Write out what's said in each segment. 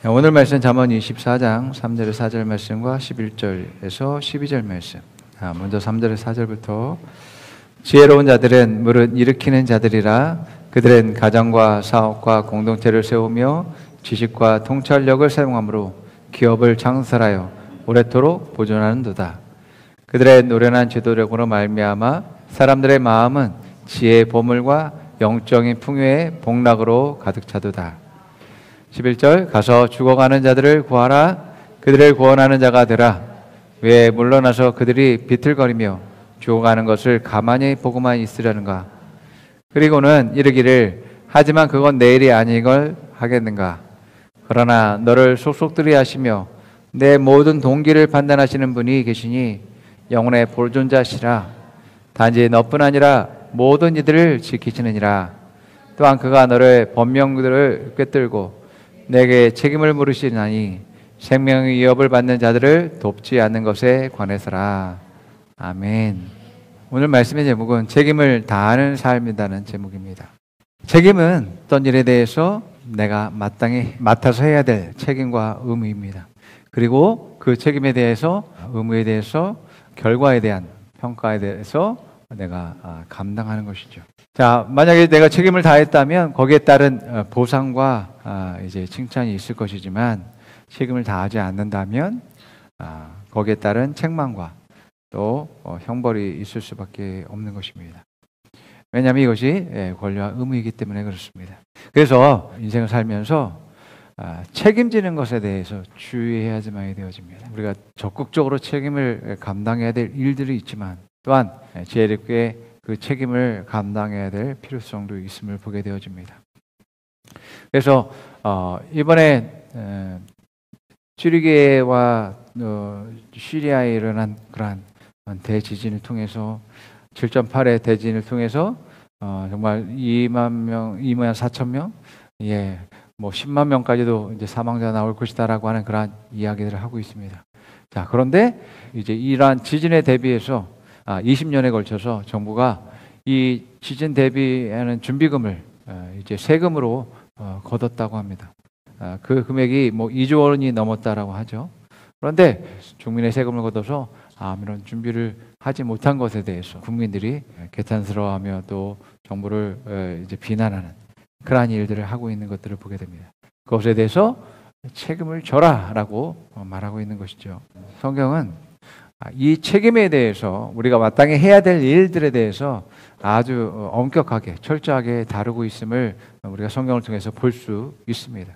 오늘 말씀 잠언 24장 3절에서 4절 말씀과 11절에서 12절 말씀. 먼저 3절에서 4절부터 지혜로운 자들은 무릇 일으키는 자들이라. 그들은 가정과 사업과 공동체를 세우며 지식과 통찰력을 사용함으로 기업을 창설하여 오래도록 보존하는도다. 그들의 노련한 지도력으로 말미암아 사람들의 마음은 지혜의 보물과 영적인 풍요의 복락으로 가득 차도다. 11절 가서 죽어가는 자들을 구하라. 그들을 구원하는 자가 되라. 왜 물러나서 그들이 비틀거리며 죽어가는 것을 가만히 보고만 있으려는가. 그리고는 이르기를 하지만 그건 내일이 아니걸 하겠는가. 그러나 너를 속속들이 하시며 내 모든 동기를 판단하시는 분이 계시니 영혼의 보존자시라. 단지 너뿐 아니라 모든 이들을 지키시느니라. 또한 그가 너를 번명들을 꿰뚫고 내게 책임을 물으시나니 생명의 위협을 받는 자들을 돕지 않는 것에 관해서라. 아멘. 오늘 말씀의 제목은 책임을 다하는 삶이라는 제목입니다. 책임은 어떤 일에 대해서 내가 마땅히 맡아서 해야 될 책임과 의무입니다. 그리고 그 책임에 대해서, 의무에 대해서, 결과에 대한 평가에 대해서 내가 감당하는 것이죠. 자, 만약에 내가 책임을 다했다면 거기에 따른 보상과 이제 칭찬이 있을 것이지만, 책임을 다하지 않는다면 거기에 따른 책망과 또 형벌이 있을 수밖에 없는 것입니다. 왜냐하면 이것이 권리와 의무이기 때문에 그렇습니다. 그래서 인생을 살면서 책임지는 것에 대해서 주의해야지만 되어집니다. 우리가 적극적으로 책임을 감당해야 될 일들이 있지만 또한 지혜롭게 그 책임을 감당해야 될 필요성도 있음을 보게 되어집니다. 그래서 이번에 튀르기예와 시리아에 일어난 그러한 대지진을 통해서 7.8의 대지진을 통해서 정말 2만 4천 명, 뭐 10만 명까지도 이제 사망자가 나올 것이다라고 하는 그러한 이야기들을 하고 있습니다. 자, 그런데 이제 이러한 지진에 대비해서 20년에 걸쳐서 정부가 이 지진 대비하는 준비금을 이제 세금으로 거뒀다고 합니다. 그 금액이 뭐 2조 원이 넘었다라고 하죠. 그런데 국민의 세금을 걷어서 이런 준비를 하지 못한 것에 대해서 국민들이 개탄스러워하며 또 정부를 이제 비난하는 그러한 일들을 하고 있는 것들을 보게 됩니다. 그것에 대해서 책임을 져라라고 말하고 있는 것이죠. 성경은 이 책임에 대해서 우리가 마땅히 해야 될 일들에 대해서 아주 엄격하게 철저하게 다루고 있음을 우리가 성경을 통해서 볼 수 있습니다.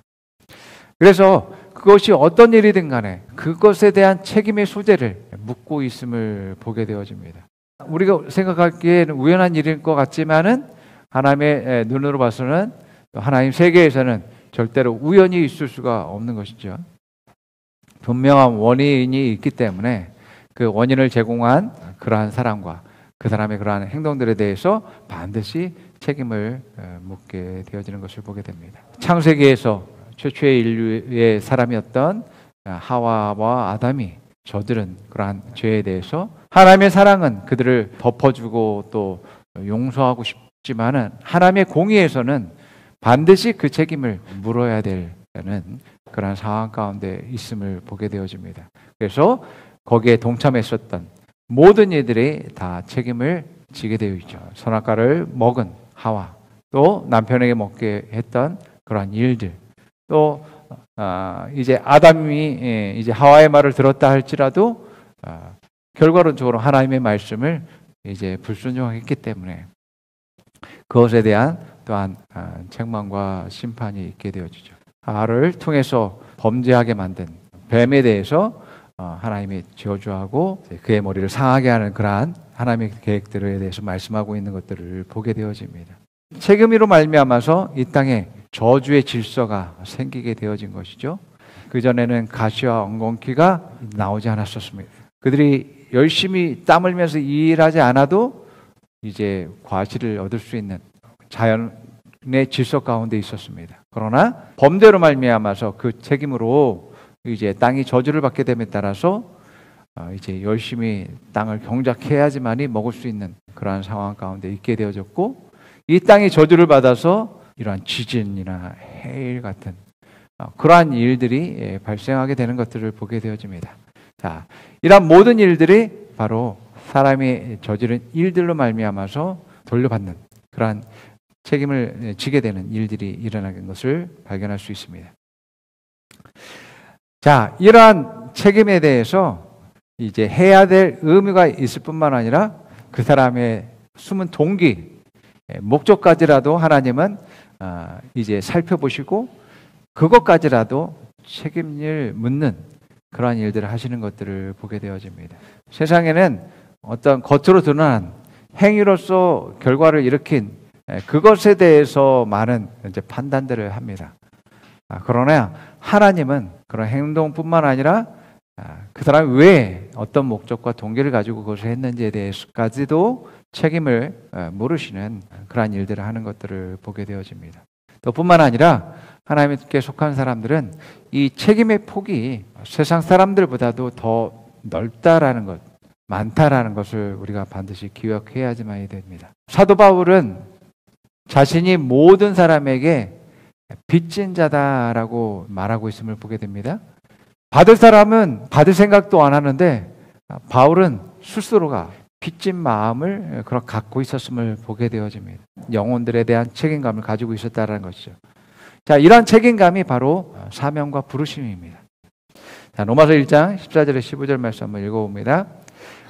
그래서 그것이 어떤 일이든 간에 그것에 대한 책임의 소재를 묻고 있음을 보게 되어집니다. 우리가 생각하기에는 우연한 일일 것 같지만은 하나님의 눈으로 봐서는, 하나님 세계에서는 절대로 우연이 있을 수가 없는 것이죠. 분명한 원인이 있기 때문에 그 원인을 제공한 그러한 사람과 그 사람의 그러한 행동들에 대해서 반드시 책임을 묻게 되어지는 것을 보게 됩니다. 창세기에서 최초의 인류의 사람이었던 하와와 아담이 저들은 그러한 죄에 대해서 하나님의 사랑은 그들을 덮어주고 또 용서하고 싶지만은 하나님의 공의에서는 반드시 그 책임을 물어야 되는 그러한 상황 가운데 있음을 보게 되어집니다. 그래서 거기에 동참했었던 모든 이들이 다 책임을 지게 되어 있죠. 선악과를 먹은 하와, 또 남편에게 먹게 했던 그러한 일들, 또 이제 아담이 이제 하와의 말을 들었다 할지라도 결과론적으로 하나님의 말씀을 이제 불순종했기 때문에 그것에 대한 또한 책망과 심판이 있게 되어지죠. 하와를 통해서 범죄하게 만든 뱀에 대해서 하나님이 저주하고 그의 머리를 상하게 하는 그러한 하나님의 계획들에 대해서 말씀하고 있는 것들을 보게 되어집니다. 책임으로 말미암아서 이 땅에 저주의 질서가 생기게 되어진 것이죠. 그전에는 가시와 엉겅퀴가 나오지 않았었습니다. 그들이 열심히 땀 흘리면서 일하지 않아도 이제 과실을 얻을 수 있는 자연의 질서 가운데 있었습니다. 그러나 범죄로 말미암아서 그 책임으로 이제 땅이 저주를 받게 됨에 따라서 이제 열심히 땅을 경작해야지만이 먹을 수 있는 그러한 상황 가운데 있게 되어졌고, 이 땅이 저주를 받아서 이러한 지진이나 해일 같은 그러한 일들이 발생하게 되는 것들을 보게 되어집니다. 자, 이러한 모든 일들이 바로 사람이 저지른 일들로 말미암아서 돌려받는 그러한 책임을 지게 되는 일들이 일어나는 것을 발견할 수 있습니다. 자, 이러한 책임에 대해서 이제 해야 될 의무가 있을 뿐만 아니라 그 사람의 숨은 동기, 목적까지라도 하나님은 이제 살펴보시고 그것까지라도 책임을 묻는 그러한 일들을 하시는 것들을 보게 되어집니다. 세상에는 어떤 겉으로 드러난 행위로서 결과를 일으킨 그것에 대해서 많은 이제 판단들을 합니다. 그러나 하나님은 그런 행동뿐만 아니라 그 사람이 왜 어떤 목적과 동기를 가지고 그것을 했는지에 대해서까지도 책임을 물으시는 그러한 일들을 하는 것들을 보게 되어집니다. 또 뿐만 아니라 하나님께 속한 사람들은 이 책임의 폭이 세상 사람들보다도 더 넓다라는 것, 많다라는 것을 우리가 반드시 기억해야지만이 됩니다. 사도 바울은 자신이 모든 사람에게 빚진 자다라고 말하고 있음을 보게 됩니다. 받을 사람은 받을 생각도 안 하는데 바울은 스스로가 빚진 마음을 그렇게 갖고 있었음을 보게 되어집니다. 영혼들에 대한 책임감을 가지고 있었다는 것이죠. 자, 이러한 책임감이 바로 사명과 부르심입니다. 자, 로마서 1장 14절에 15절 말씀 한번 읽어봅니다.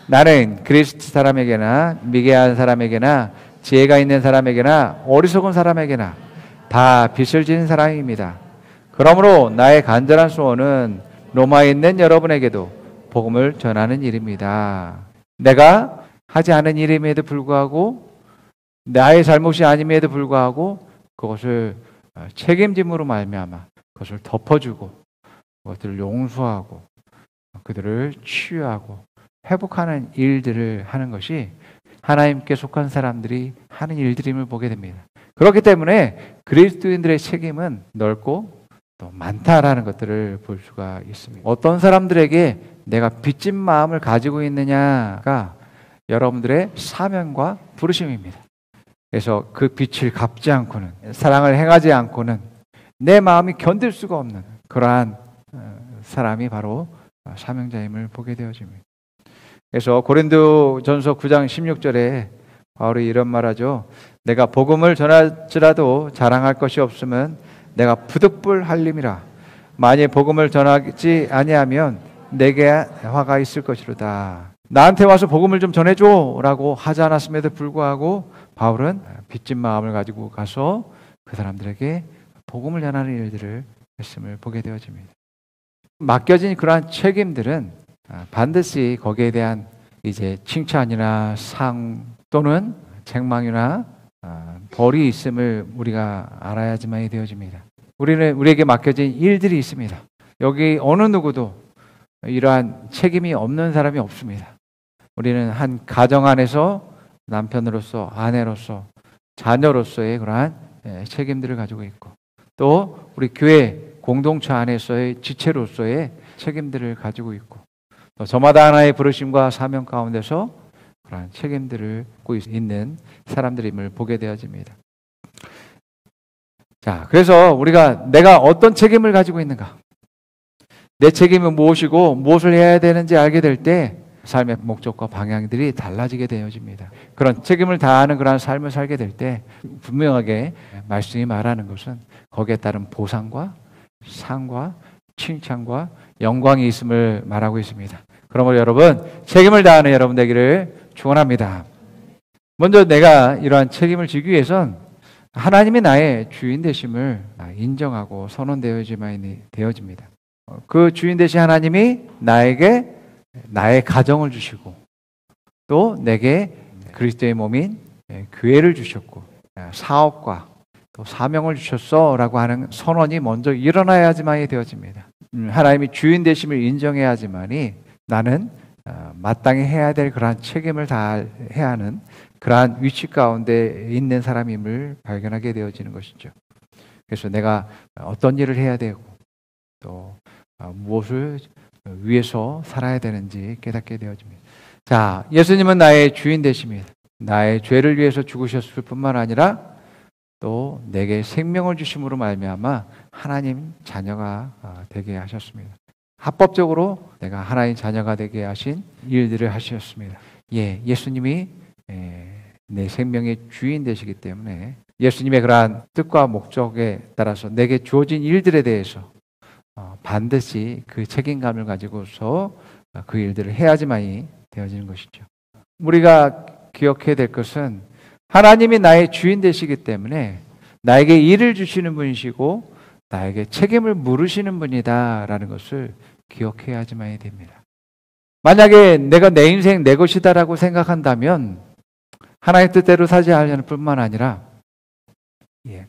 나는 그리스도 사람에게나 미개한 사람에게나 지혜가 있는 사람에게나 어리석은 사람에게나 다 빚을 지는 사람입니다. 그러므로 나의 간절한 소원은 로마에 있는 여러분에게도 복음을 전하는 일입니다. 내가 하지 않은 일임에도 불구하고 나의 잘못이 아님에도 불구하고 그것을 책임짐으로 말미암아 그것을 덮어주고 그것들을 용서하고 그들을 치유하고 회복하는 일들을 하는 것이 하나님께 속한 사람들이 하는 일들임을 보게 됩니다. 그렇기 때문에 그리스도인들의 책임은 넓고 또 많다라는 것들을 볼 수가 있습니다. 어떤 사람들에게 내가 빚진 마음을 가지고 있느냐가 여러분들의 사명과 부르심입니다. 그래서 그 빚을 갚지 않고는, 사랑을 행하지 않고는 내 마음이 견딜 수가 없는 그러한 사람이 바로 사명자임을 보게 되어집니다. 그래서 고린도전서 9장 16절에 바울이 이런 말하죠. 내가 복음을 전할지라도 자랑할 것이 없으면 내가 부득불 할림이라. 만일 복음을 전하지 아니하면 내게 화가 있을 것이로다. 나한테 와서 복음을 좀 전해줘 라고 하지 않았음에도 불구하고 바울은 빚진 마음을 가지고 가서 그 사람들에게 복음을 전하는 일들을 했음을 보게 되어집니다. 맡겨진 그러한 책임들은 반드시 거기에 대한 이제 칭찬이나 상 또는 책망이나 벌이 있음을 우리가 알아야지만이 되어집니다. 우리에게 맡겨진 일들이 있습니다. 여기 어느 누구도 이러한 책임이 없는 사람이 없습니다. 우리는 한 가정 안에서 남편으로서, 아내로서, 자녀로서의 그러한 책임들을 가지고 있고 또 우리 교회 공동체 안에서의 지체로서의 책임들을 가지고 있고 또 저마다 하나의 부르심과 사명 가운데서 그러한 책임들을 갖고 있는 사람들임을 보게 되어집니다. 자, 그래서 우리가 내가 어떤 책임을 가지고 있는가, 내 책임은 무엇이고 무엇을 해야 되는지 알게 될 때 삶의 목적과 방향들이 달라지게 되어집니다. 그런 책임을 다하는 그런 삶을 살게 될 때 분명하게 말씀이 말하는 것은 거기에 따른 보상과 상과 칭찬과 영광이 있음을 말하고 있습니다. 그러므로 여러분, 책임을 다하는 여러분 되기를 축원합니다. 먼저 내가 이러한 책임을 지기 위해선 하나님이 나의 주인 되심을 인정하고 선언되어야지만 되어집니다. 그 주인 되신 하나님이 나에게 나의 가정을 주시고 또 내게 그리스도의 몸인 교회를 주셨고 사업과 또 사명을 주셨어라고 하는 선언이 먼저 일어나야지만이 되어집니다. 하나님이 주인 되심을 인정해야지만이 나는 마땅히 해야 될 그러한 책임을 다해야 하는 그러한 위치 가운데 있는 사람임을 발견하게 되어지는 것이죠. 그래서 내가 어떤 일을 해야 되고 또 무엇을 위해서 살아야 되는지 깨닫게 되어집니다. 자, 예수님은 나의 주인 되십니다. 나의 죄를 위해서 죽으셨을 뿐만 아니라 또 내게 생명을 주심으로 말미암아 하나님 자녀가 되게 하셨습니다. 합법적으로 내가 하나님 자녀가 되게 하신 일들을 하셨습니다. 예수님이 내 생명의 주인 되시기 때문에 예수님의 그러한 뜻과 목적에 따라서 내게 주어진 일들에 대해서 반드시 그 책임감을 가지고서 그 일들을 해야지만이 되어지는 것이죠. 우리가 기억해야 될 것은 하나님이 나의 주인 되시기 때문에 나에게 일을 주시는 분이시고 나에게 책임을 물으시는 분이다라는 것을 기억해야지만이 됩니다. 만약에 내가 내 인생 내 것이다라고 생각한다면 하나님 뜻대로 살지 않을 뿐만 아니라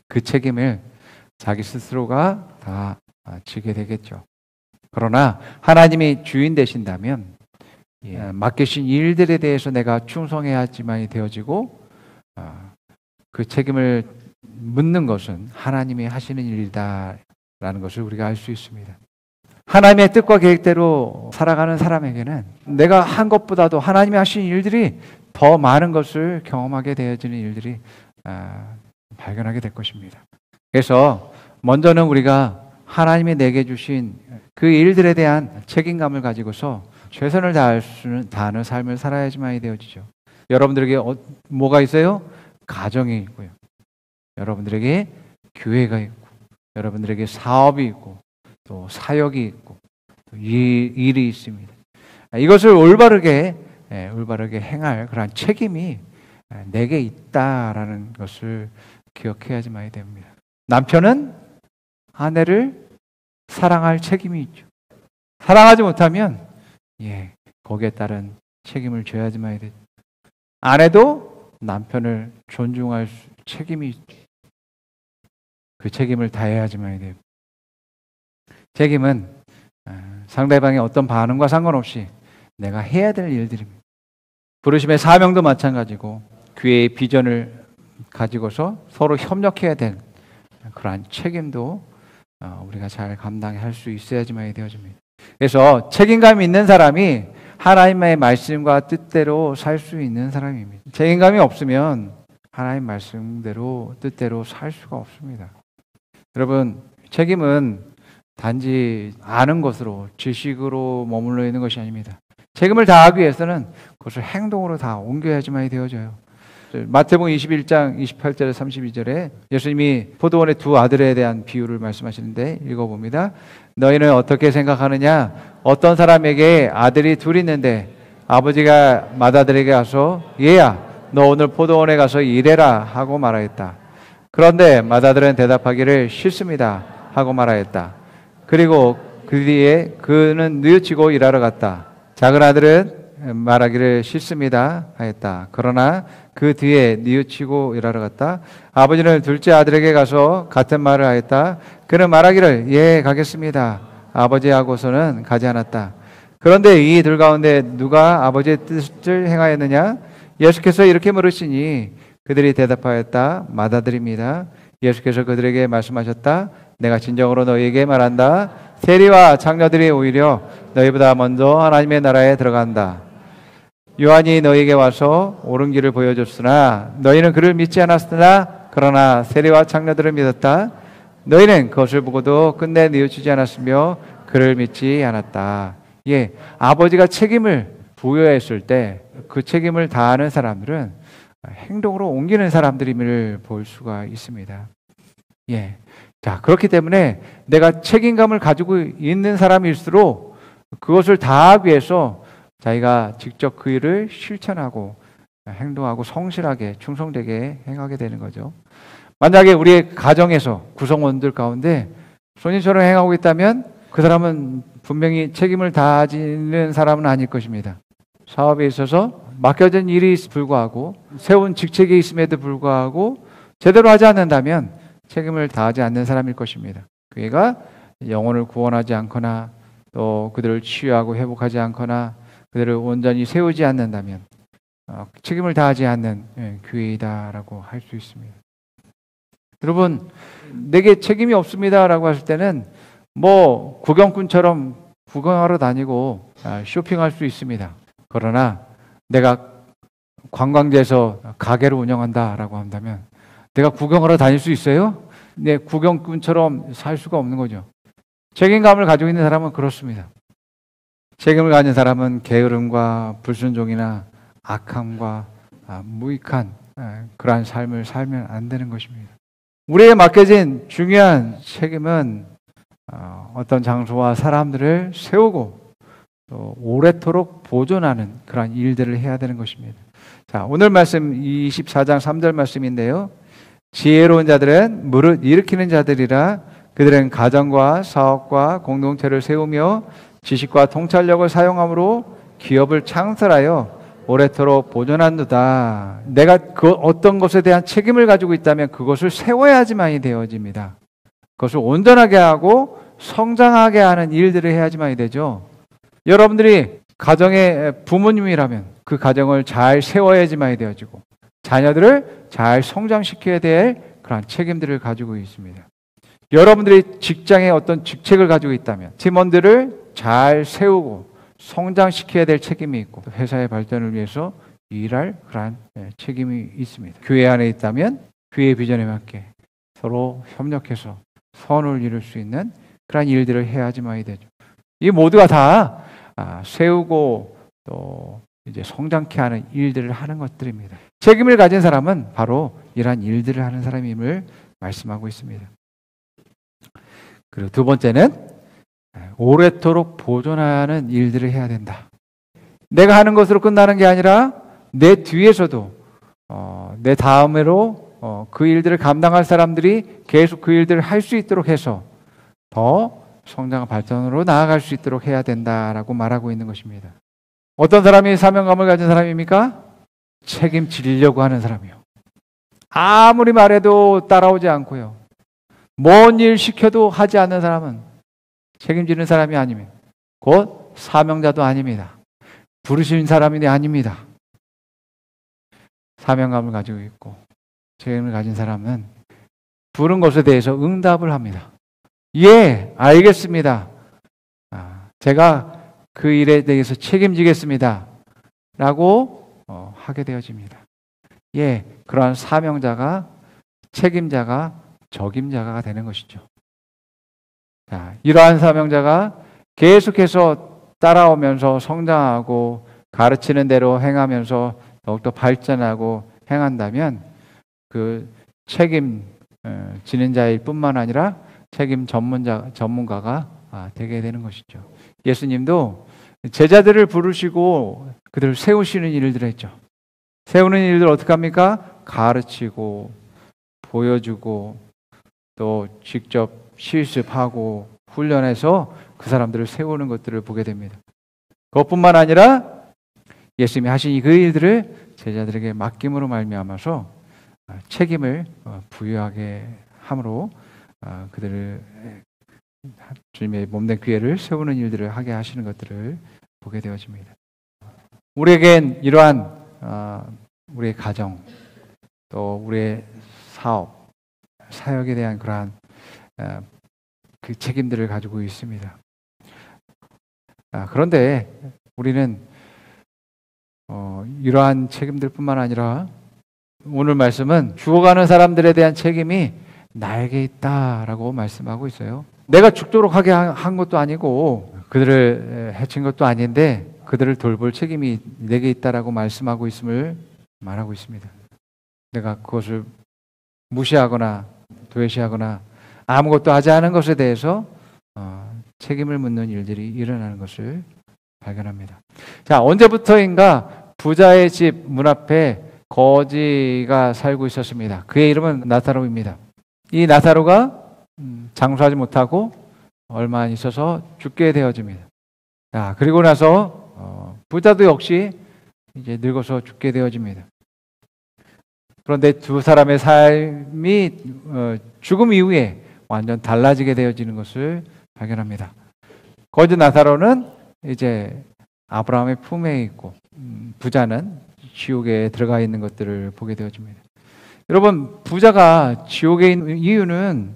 그 책임을 자기 스스로가 다 지게 되겠죠. 그러나 하나님이 주인 되신다면 맡기신 일들에 대해서 내가 충성해야지만이 되어지고 그 책임을 묻는 것은 하나님이 하시는 일이다라는 것을 우리가 알 수 있습니다. 하나님의 뜻과 계획대로 살아가는 사람에게는 내가 한 것보다도 하나님이 하신 일들이 더 많은 것을 경험하게 되어지는 일들이 발견하게 될 것입니다. 그래서 먼저는 우리가 하나님이 내게 주신 그 일들에 대한 책임감을 가지고서 최선을 다하는 삶을 살아야지만이 되어지죠. 여러분들에게 뭐가 있어요? 가정이 있고요. 여러분들에게 교회가 있고, 여러분들에게 사업이 있고, 또 사역이 있고, 또 일이 있습니다. 이것을 올바르게 행할 그러한 책임이 내게 있다라는 것을 기억해야지만이 됩니다. 남편은 아내를 사랑할 책임이 있죠. 사랑하지 못하면 거기에 따른 책임을 져야지만이 되죠. 아내도 남편을 존중할 책임이 있죠. 그 책임을 다해야지만이 돼요. 책임은 상대방의 어떤 반응과 상관없이 내가 해야 될 일들입니다. 부르심의 사명도 마찬가지고 교회의 비전을 가지고서 서로 협력해야 될 그러한 책임도 우리가 잘 감당할 수 있어야지만이 되어집니다. 그래서 책임감 있는 사람이 하나님의 말씀과 뜻대로 살 수 있는 사람입니다. 책임감이 없으면 하나님 말씀대로 뜻대로 살 수가 없습니다. 여러분, 책임은 단지 아는 것으로 지식으로 머물러 있는 것이 아닙니다. 책임을 다하기 위해서는 그것을 행동으로 다 옮겨야지만이 되어져요. 마태복음 21장 28절에 32절에 예수님이 포도원의 두 아들에 대한 비유를 말씀하시는데 읽어봅니다. 너희는 어떻게 생각하느냐? 어떤 사람에게 아들이 둘 있는데 아버지가 맏아들에게 가서 얘야 너 오늘 포도원에 가서 일해라 하고 말하였다. 그런데 맏아들은 대답하기를 싫습니다 하고 말하였다. 그리고 그 뒤에 그는 뉘우치고 일하러 갔다. 작은 아들은 말하기를 싫습니다 하였다. 그러나 그 뒤에 뉘우치고 일하러 갔다. 아버지는 둘째 아들에게 가서 같은 말을 하였다. 그는 말하기를 예 가겠습니다 아버지하고서는 가지 않았다. 그런데 이 둘 가운데 누가 아버지의 뜻을 행하였느냐? 예수께서 이렇게 물으시니 그들이 대답하였다. 맏아들입니다. 예수께서 그들에게 말씀하셨다. 내가 진정으로 너희에게 말한다. 세리와 장녀들이 오히려 너희보다 먼저 하나님의 나라에 들어간다. 요한이 너희에게 와서 옳은 길을 보여줬으나 너희는 그를 믿지 않았으나 그러나 세리와 장녀들을 믿었다. 너희는 그것을 보고도 끝내 뉘우치지 않았으며 그를 믿지 않았다. 아버지가 책임을 부여했을 때 그 책임을 다하는 사람들은 행동으로 옮기는 사람들임을 볼 수가 있습니다. 자, 그렇기 때문에 내가 책임감을 가지고 있는 사람일수록 그것을 다하기 위해서 자기가 직접 그 일을 실천하고 행동하고 성실하게 충성되게 행하게 되는 거죠. 만약에 우리의 가정에서 구성원들 가운데 손님처럼 행하고 있다면 그 사람은 분명히 책임을 다하지는 사람은 아닐 것입니다. 사업에 있어서 맡겨진 일이 불구하고 세운 직책이 있음에도 불구하고 제대로 하지 않는다면 책임을 다하지 않는 사람일 것입니다. 그가 영혼을 구원하지 않거나 또 그들을 치유하고 회복하지 않거나 그들을 온전히 세우지 않는다면 책임을 다하지 않는 교회이다라고 할 수 있습니다. 여러분, 내게 책임이 없습니다라고 했을 때는 뭐 구경꾼처럼 구경하러 다니고 쇼핑할 수 있습니다. 그러나 내가 관광지에서 가게를 운영한다라고 한다면 내가 구경하러 다닐 수 있어요? 내 구경꾼처럼 살 수가 없는 거죠. 책임감을 가지고 있는 사람은 그렇습니다. 책임을 가진 사람은 게으름과 불순종이나 악함과 무익한 그러한 삶을 살면 안 되는 것입니다. 우리에게 맡겨진 중요한 책임은 어떤 장소와 사람들을 세우고 또 오래도록 보존하는 그러한 일들을 해야 되는 것입니다. 자, 오늘 말씀 24장 3절 말씀인데요. 지혜로운 자들은 무릇 일으키는 자들이라 그들은 가정과 사업과 공동체를 세우며 지식과 통찰력을 사용함으로 기업을 창설하여 오래도록 보존한도다. 내가 그 어떤 것에 대한 책임을 가지고 있다면 그것을 세워야지만이 되어집니다. 그것을 온전하게 하고 성장하게 하는 일들을 해야지만이 되죠. 여러분들이 가정의 부모님이라면 그 가정을 잘 세워야지만이 되어지고 자녀들을 잘 성장시켜야 될 그런 책임들을 가지고 있습니다. 여러분들이 직장에 어떤 직책을 가지고 있다면 팀원들을 잘 세우고 성장시켜야 될 책임이 있고 회사의 발전을 위해서 일할 그러한 책임이 있습니다. 교회 안에 있다면 교회의 비전에 맞게 서로 협력해서 선을 이룰 수 있는 그러한 일들을 해야지만이 되죠. 이 모두가 다 세우고 또 이제 성장케 하는 일들을 하는 것들입니다. 책임을 가진 사람은 바로 이러한 일들을 하는 사람임을 말씀하고 있습니다. 그리고 두 번째는 오래도록 보존하는 일들을 해야 된다. 내가 하는 것으로 끝나는 게 아니라 내 뒤에서도 내 다음으로 그 일들을 감당할 사람들이 계속 그 일들을 할 수 있도록 해서 더 성장 발전으로 나아갈 수 있도록 해야 된다라고 말하고 있는 것입니다. 어떤 사람이 사명감을 가진 사람입니까? 책임지려고 하는 사람이요. 아무리 말해도 따라오지 않고요. 뭔 일 시켜도 하지 않는 사람은 책임지는 사람이 아니면 곧 사명자도 아닙니다. 부르신 사람이 아닙니다. 사명감을 가지고 있고 책임을 가진 사람은 부른 것에 대해서 응답을 합니다. 예, 알겠습니다. 제가 그 일에 대해서 책임지겠습니다. 라고 하게 되어집니다. 예, 그러한 사명자가 책임자가 적임자가 되는 것이죠. 자, 이러한 사명자가 계속해서 따라오면서 성장하고 가르치는 대로 행하면서 더욱더 발전하고 행한다면 그 책임 지는 자일 뿐만 아니라 책임 전문가가 되게 되는 것이죠. 예수님도 제자들을 부르시고 그들을 세우시는 일들을 했죠. 세우는 일들 어떻게 합니까? 가르치고 보여주고 또 직접 실습하고 훈련해서 그 사람들을 세우는 것들을 보게 됩니다. 그것뿐만 아니라 예수님이 하신 그 일들을 제자들에게 맡김으로 말미암아서 책임을 부여하게 함으로 그들을 주님의 몸된 교회를 세우는 일들을 하게 하시는 것들을 보게 되어집니다. 우리에겐 이러한 우리의 가정 또 우리의 사업 사역에 대한 그러한 그 책임들을 가지고 있습니다. 그런데 우리는 이러한 책임들뿐만 아니라 오늘 말씀은 죽어가는 사람들에 대한 책임이 나에게 있다라고 말씀하고 있어요. 내가 죽도록 하게 한 것도 아니고 그들을 해친 것도 아닌데 그들을 돌볼 책임이 내게 있다라고 말씀하고 있음을 말하고 있습니다. 내가 그것을 무시하거나 도외시하거나 아무것도 하지 않은 것에 대해서 책임을 묻는 일들이 일어나는 것을 발견합니다. 자, 언제부터인가 부자의 집 문 앞에 거지가 살고 있었습니다. 그의 이름은 나사로입니다. 이 나사로가 장수하지 못하고 얼마 안 있어서 죽게 되어집니다. 자, 그리고 나서 부자도 역시 이제 늙어서 죽게 되어집니다. 그런데 두 사람의 삶이 죽음 이후에 완전 달라지게 되어지는 것을 발견합니다. 거지 나사로는 이제 아브라함의 품에 있고 부자는 지옥에 들어가 있는 것들을 보게 되어집니다. 여러분, 부자가 지옥에 있는 이유는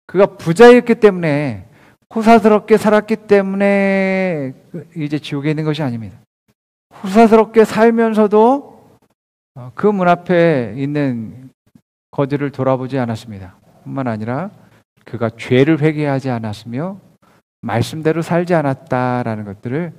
그가 부자였기 때문에 호사스럽게 살았기 때문에 이제 지옥에 있는 것이 아닙니다. 호사스럽게 살면서도 그 문 앞에 있는 거지를 돌아보지 않았습니다. 뿐만 아니라 그가 죄를 회개하지 않았으며 말씀대로 살지 않았다라는 것들을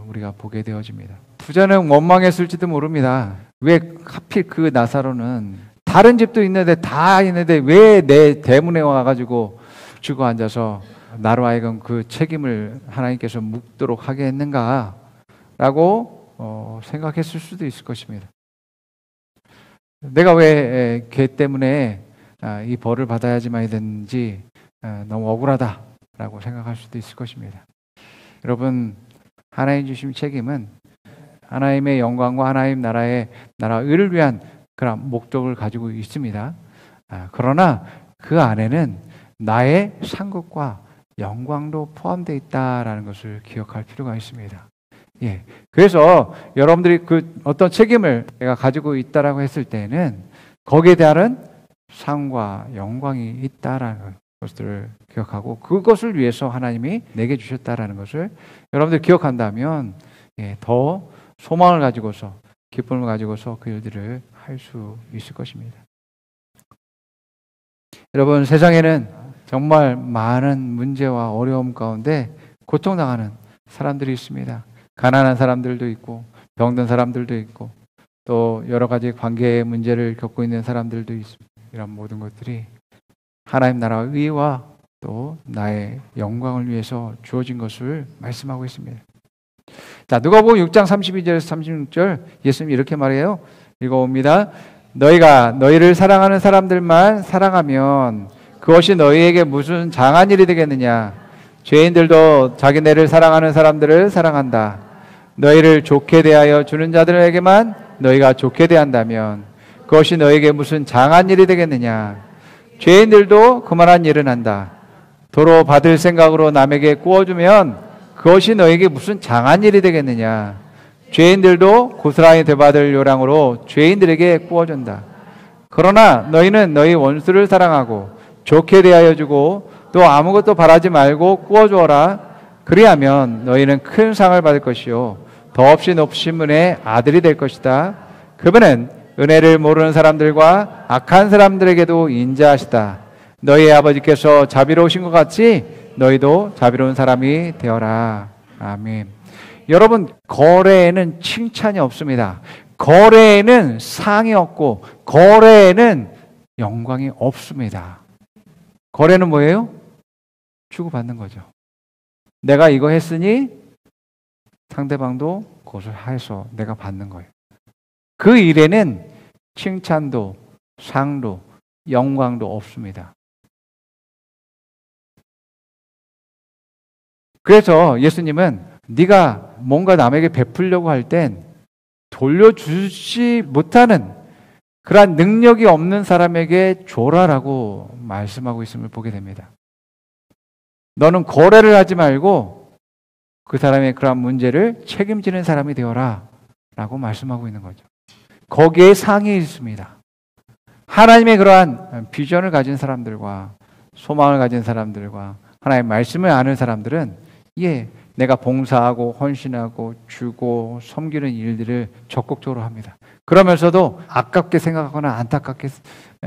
우리가 보게 되어집니다. 부자는 원망했을지도 모릅니다. 왜 하필 그 나사로는 다른 집도 있는데 다 있는데 왜 내 대문에 와가지고 죽어 앉아서 나로 하여금 그 책임을 하나님께서 묻도록 하게 했는가 라고 생각했을 수도 있을 것입니다. 내가 왜 걔 때문에 이 벌을 받아야지만 되는지 너무 억울하다라고 생각할 수도 있을 것입니다. 여러분, 하나님 주신 책임은 하나님의 영광과 하나님 나라의 의를 위한 그런 목적을 가지고 있습니다. 그러나 그 안에는 나의 상급과 영광도 포함되어 있다라는 것을 기억할 필요가 있습니다. 예. 그래서 여러분들이 그 어떤 책임을 내가 가지고 있다라고 했을 때는 거기에 대한 상과 영광이 있다라는 것들을 기억하고 그것을 위해서 하나님이 내게 주셨다라는 것을 여러분들 기억한다면 더 소망을 가지고서 기쁨을 가지고서 그 일들을 할 수 있을 것입니다. 여러분, 세상에는 정말 많은 문제와 어려움 가운데 고통당하는 사람들이 있습니다. 가난한 사람들도 있고 병든 사람들도 있고 또 여러 가지 관계의 문제를 겪고 있는 사람들도 있습니다. 이런 모든 것들이 하나님 나라의 의와 또 나의 영광을 위해서 주어진 것을 말씀하고 있습니다. 자, 누가복음 6장 32절에서 36절 예수님이 이렇게 말해요. 읽어봅니다. 너희가 너희를 사랑하는 사람들만 사랑하면 그것이 너희에게 무슨 장한 일이 되겠느냐. 죄인들도 자기네를 사랑하는 사람들을 사랑한다. 너희를 좋게 대하여 주는 자들에게만 너희가 좋게 대한다면 그것이 너희에게 무슨 장한 일이 되겠느냐. 죄인들도 그만한 일은 한다. 도로 받을 생각으로 남에게 구워주면 그것이 너희에게 무슨 장한 일이 되겠느냐. 죄인들도 고스란히 되받을 요량으로 죄인들에게 구워준다. 그러나 너희는 너희 원수를 사랑하고 좋게 대하여 주고 또 아무것도 바라지 말고 구워주어라. 그리하면 너희는 큰 상을 받을 것이요 더없이 높으신 분의 아들이 될 것이다. 그분은 은혜를 모르는 사람들과 악한 사람들에게도 인자하시다. 너희 아버지께서 자비로우신 것 같이 너희도 자비로운 사람이 되어라. 아멘. 여러분, 거래에는 칭찬이 없습니다. 거래에는 상이 없고 거래에는 영광이 없습니다. 거래는 뭐예요? 주고받는 거죠. 내가 이거 했으니 상대방도 그것을 해서 내가 받는 거예요. 그 일에는 칭찬도 상도 영광도 없습니다. 그래서 예수님은 네가 뭔가 남에게 베풀려고 할 땐 돌려주지 못하는 그러한 능력이 없는 사람에게 줘라라고 말씀하고 있음을 보게 됩니다. 너는 거래를 하지 말고 그 사람의 그러한 문제를 책임지는 사람이 되어라 라고 말씀하고 있는 거죠. 거기에 상이 있습니다. 하나님의 그러한 비전을 가진 사람들과 소망을 가진 사람들과 하나님의 말씀을 아는 사람들은 내가 봉사하고 헌신하고 주고 섬기는 일들을 적극적으로 합니다. 그러면서도 아깝게 생각하거나 안타깝게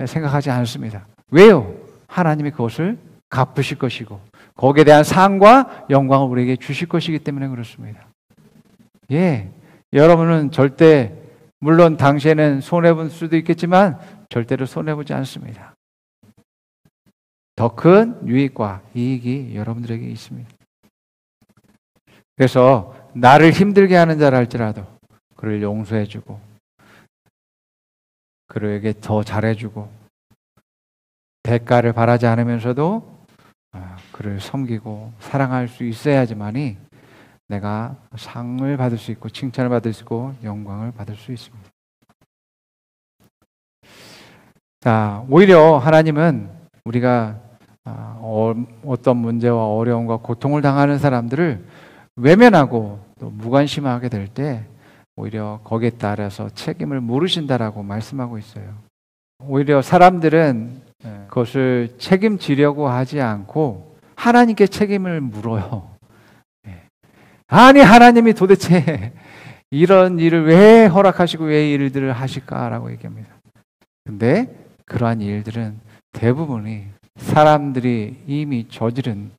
생각하지 않습니다. 왜요? 하나님이 그것을 갚으실 것이고 거기에 대한 상과 영광을 우리에게 주실 것이기 때문에 그렇습니다. 여러분은 절대 물론 당시에는 손해본 수도 있겠지만 절대로 손해보지 않습니다. 더 큰 유익과 이익이 여러분들에게 있습니다. 그래서 나를 힘들게 하는 자라 할지라도 그를 용서해주고 그에게 더 잘해주고 대가를 바라지 않으면서도 그를 섬기고 사랑할 수 있어야지만이 내가 상을 받을 수 있고 칭찬을 받을 수 있고 영광을 받을 수 있습니다. 자, 오히려 하나님은 우리가 어떤 문제와 어려움과 고통을 당하는 사람들을 외면하고 또 무관심하게 될 때 오히려 거기에 따라서 책임을 물으신다라고 말씀하고 있어요. 오히려 사람들은 그것을 책임지려고 하지 않고 하나님께 책임을 물어요. 아니 하나님이 도대체 이런 일을 왜 허락하시고 왜 일들을 하실까라고 얘기합니다. 근데 그러한 일들은 대부분이 사람들이 이미 저지른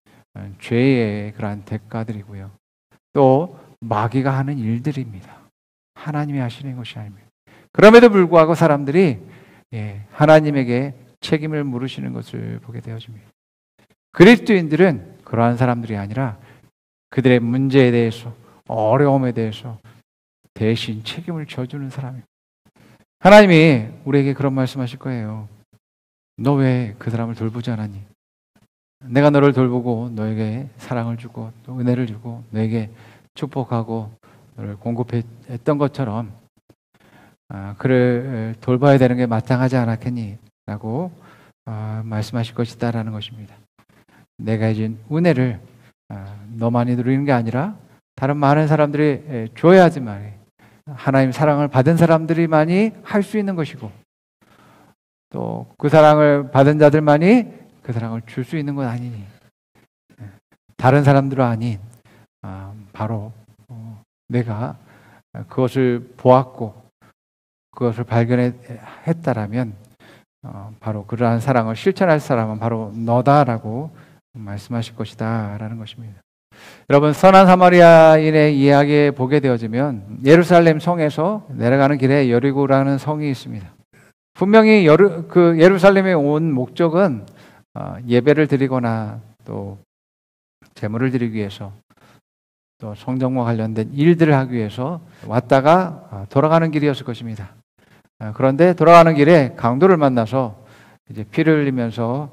죄의 그러한 대가들이고요. 또 마귀가 하는 일들입니다. 하나님이 하시는 것이 아닙니다. 그럼에도 불구하고 사람들이 하나님에게 책임을 물으시는 것을 보게 되어집니다. 그리스도인들은 그러한 사람들이 아니라 그들의 문제에 대해서, 어려움에 대해서 대신 책임을 져주는 사람입니다. 하나님이 우리에게 그런 말씀하실 거예요. 너 왜 그 사람을 돌보지 않았니? 내가 너를 돌보고 너에게 사랑을 주고 또 은혜를 주고 너에게 축복하고 너를 공급했던 것처럼 그를 돌봐야 되는 게 마땅하지 않았겠니? 라고 말씀하실 것이다 라는 것입니다. 내가 해준 은혜를 너만이 누리는 게 아니라 다른 많은 사람들이 줘야지만 하나님 사랑을 받은 사람들이만이 할 수 있는 것이고 또 그 사랑을 받은 자들만이 그 사랑을 줄 수 있는 건 아니니 다른 사람들은 아닌 바로 내가 그것을 보았고 그것을 발견했다라면 바로 그러한 사랑을 실천할 사람은 바로 너다라고 말씀하실 것이다 라는 것입니다. 여러분, 선한 사마리아인의 이야기에 보게 되어지면 예루살렘 성에서 내려가는 길에 여리고라는 성이 있습니다. 분명히 그 예루살렘에 온 목적은 예배를 드리거나 또 제물을 드리기 위해서 또 성전과 관련된 일들을 하기 위해서 왔다가 돌아가는 길이었을 것입니다. 그런데 돌아가는 길에 강도를 만나서 이제 피를 흘리면서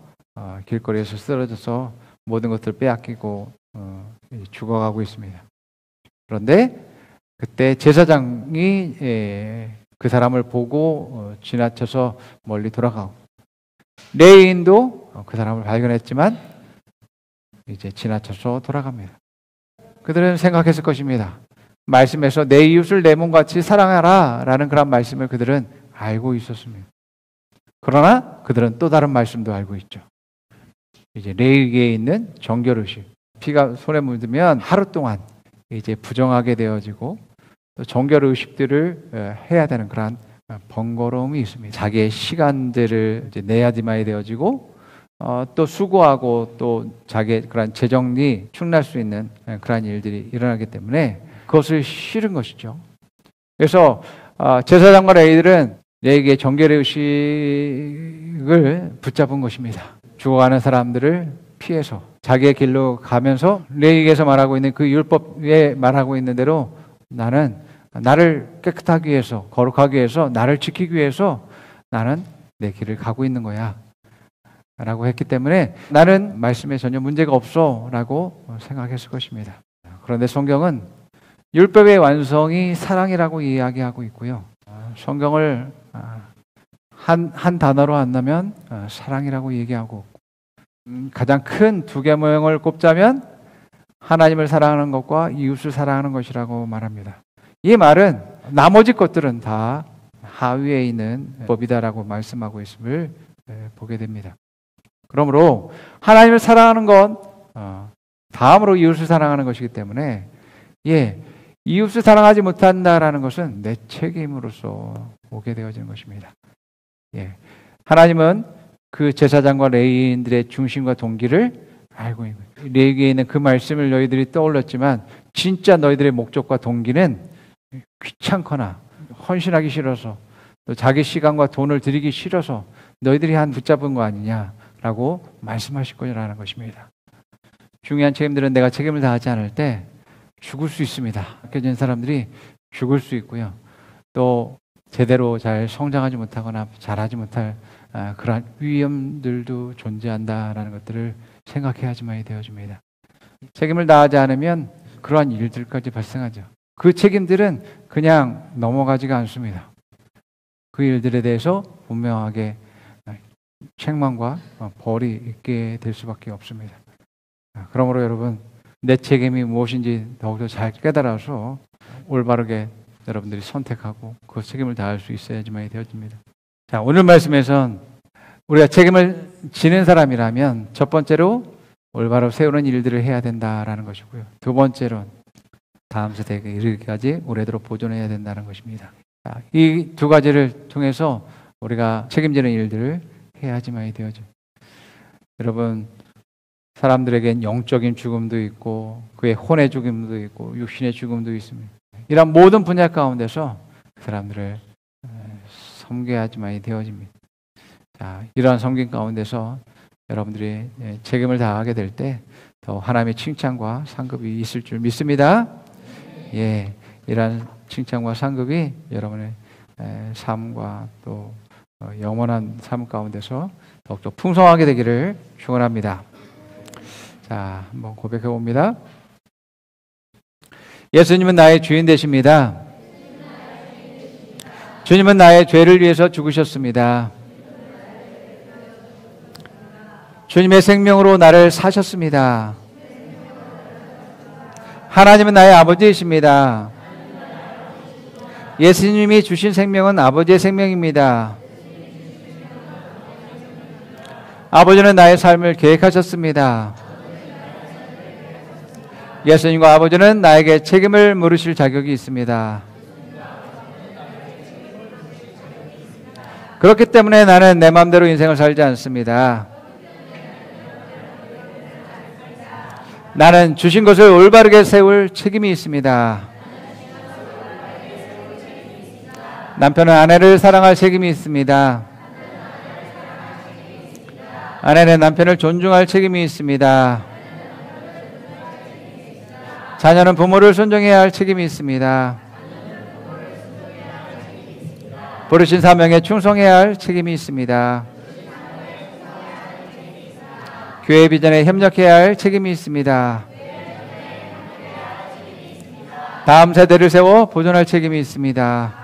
길거리에서 쓰러져서 모든 것들을 빼앗기고 죽어가고 있습니다. 그런데 그때 제사장이 그 사람을 보고 지나쳐서 멀리 돌아가고 레위인도 그 사람을 발견했지만 이제 지나쳐서 돌아갑니다. 그들은 생각했을 것입니다. 말씀에서 내 이웃을 내 몸같이 사랑하라 라는 그런 말씀을 그들은 알고 있었습니다. 그러나 그들은 또 다른 말씀도 알고 있죠. 이제 레위기에 있는 정결의식, 피가 손에 묻으면 하루 동안 이제 부정하게 되어지고 또 정결의식들을 해야 되는 그런 번거로움이 있습니다. 자기의 시간들을 이제 내야지만 되어지고 또 수고하고 또 자기의 그런 재정이 충날 수 있는 그런 일들이 일어나기 때문에 그것을 싫은 것이죠. 그래서 제사장과 레위들은 레위기의 정결의 의식을 붙잡은 것입니다. 죽어가는 사람들을 피해서 자기의 길로 가면서 레위기에서 말하고 있는 그 율법에 말하고 있는 대로 나는 나를 깨끗하기 위해서, 거룩하기 위해서, 나를 지키기 위해서 나는 내 길을 가고 있는 거야 라고 했기 때문에 나는 말씀에 전혀 문제가 없어 라고 생각했을 것입니다. 그런데 성경은 율법의 완성이 사랑이라고 이야기하고 있고요. 성경을 한 단어로 한다면 사랑이라고 얘기하고 가장 큰 두 계명을 꼽자면 하나님을 사랑하는 것과 이웃을 사랑하는 것이라고 말합니다. 이 말은 나머지 것들은 다 하위에 있는 법이다라고 말씀하고 있음을 보게 됩니다. 그러므로 하나님을 사랑하는 건 다음으로 이웃을 사랑하는 것이기 때문에 이웃을 사랑하지 못한다라는 것은 내 책임으로서 오게 되어지는 것입니다. 하나님은 그 제사장과 레위인들의 중심과 동기를 알고 있는 거예요. 레위기에 있는 그 말씀을 너희들이 떠올렸지만 진짜 너희들의 목적과 동기는 귀찮거나 헌신하기 싫어서 또 자기 시간과 돈을 들이기 싫어서 너희들이 한 붙잡은 거 아니냐라고 말씀하실 거라는 것입니다. 중요한 책임들은 내가 책임을 다하지 않을 때 죽을 수 있습니다. 아껴진 사람들이 죽을 수 있고요. 또 제대로 잘 성장하지 못하거나 잘하지 못할 그러한 위험들도 존재한다라는 것들을 생각해야지만 되어집니다. 책임을 다하지 않으면 그러한 일들까지 발생하죠. 그 책임들은 그냥 넘어가지가 않습니다. 그 일들에 대해서 분명하게 책망과 벌이 있게 될 수밖에 없습니다. 그러므로 여러분, 내 책임이 무엇인지 더욱더 잘 깨달아서 올바르게 여러분들이 선택하고 그 책임을 다할 수 있어야지만 되어집니다. 자, 오늘 말씀에선 우리가 책임을 지는 사람이라면 첫 번째로 올바로 세우는 일들을 해야 된다라는 것이고요. 두 번째로는 다음 세대에 이르기까지 오래도록 보존해야 된다는 것입니다. 이 두 가지를 통해서 우리가 책임지는 일들을 해야지만 되어져. 여러분, 사람들에겐 영적인 죽음도 있고 그의 혼의 죽음도 있고 육신의 죽음도 있습니다. 이런 모든 분야 가운데서 그 사람들을 섬겨야지만이 되어집니다. 자, 이러한 섬김 가운데서 여러분들이 책임을 다하게 될 때 더 하나님의 칭찬과 상급이 있을 줄 믿습니다. 예, 이러한 칭찬과 상급이 여러분의 삶과 또 영원한 삶 가운데서 더욱더 풍성하게 되기를 축원합니다. 자, 한번 고백해 봅니다. 예수님은 나의 주인 되십니다. 주님은 나의 죄를 위해서 죽으셨습니다. 주님의 생명으로 나를 사셨습니다. 하나님은 나의 아버지이십니다. 예수님이 주신 생명은 아버지의 생명입니다. 아버지는 나의 삶을 계획하셨습니다. 예수님과 아버지는 나에게 책임을 물으실 자격이 있습니다. 그렇기 때문에 나는 내 마음대로 인생을 살지 않습니다. 나는 주신 것을 올바르게 세울 책임이 있습니다. 남편은 아내를 사랑할 책임이 있습니다. 아내는 남편을 존중할 책임이 있습니다. 자녀는 부모를 존중해야 할 책임이 있습니다. 부르신 사명에 충성해야 할 책임이 있습니다. 교회 비전에 협력해야 할 책임이 있습니다. 다음 세대를 세워 보존할 책임이 있습니다.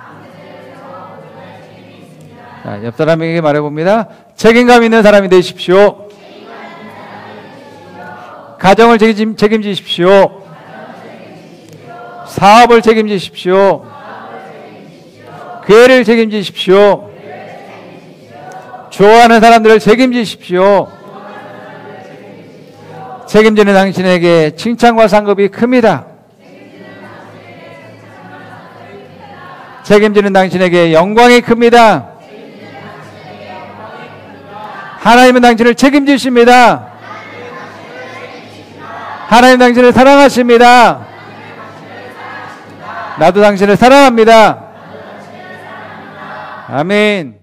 자, 옆 사람에게 말해봅니다. 책임감 있는 사람이 되십시오. 가정을 책임지십시오. 사업을 책임지십시오. 교회를 책임지십시오. 좋아하는 사람들을 책임지십시오. 책임지는 당신에게 칭찬과 상급이 큽니다. 책임지는 당신에게 영광이 큽니다. 하나님은 당신을 책임지십니다. 하나님 당신을 사랑하십니다. 나도 당신을 사랑합니다. 아멘.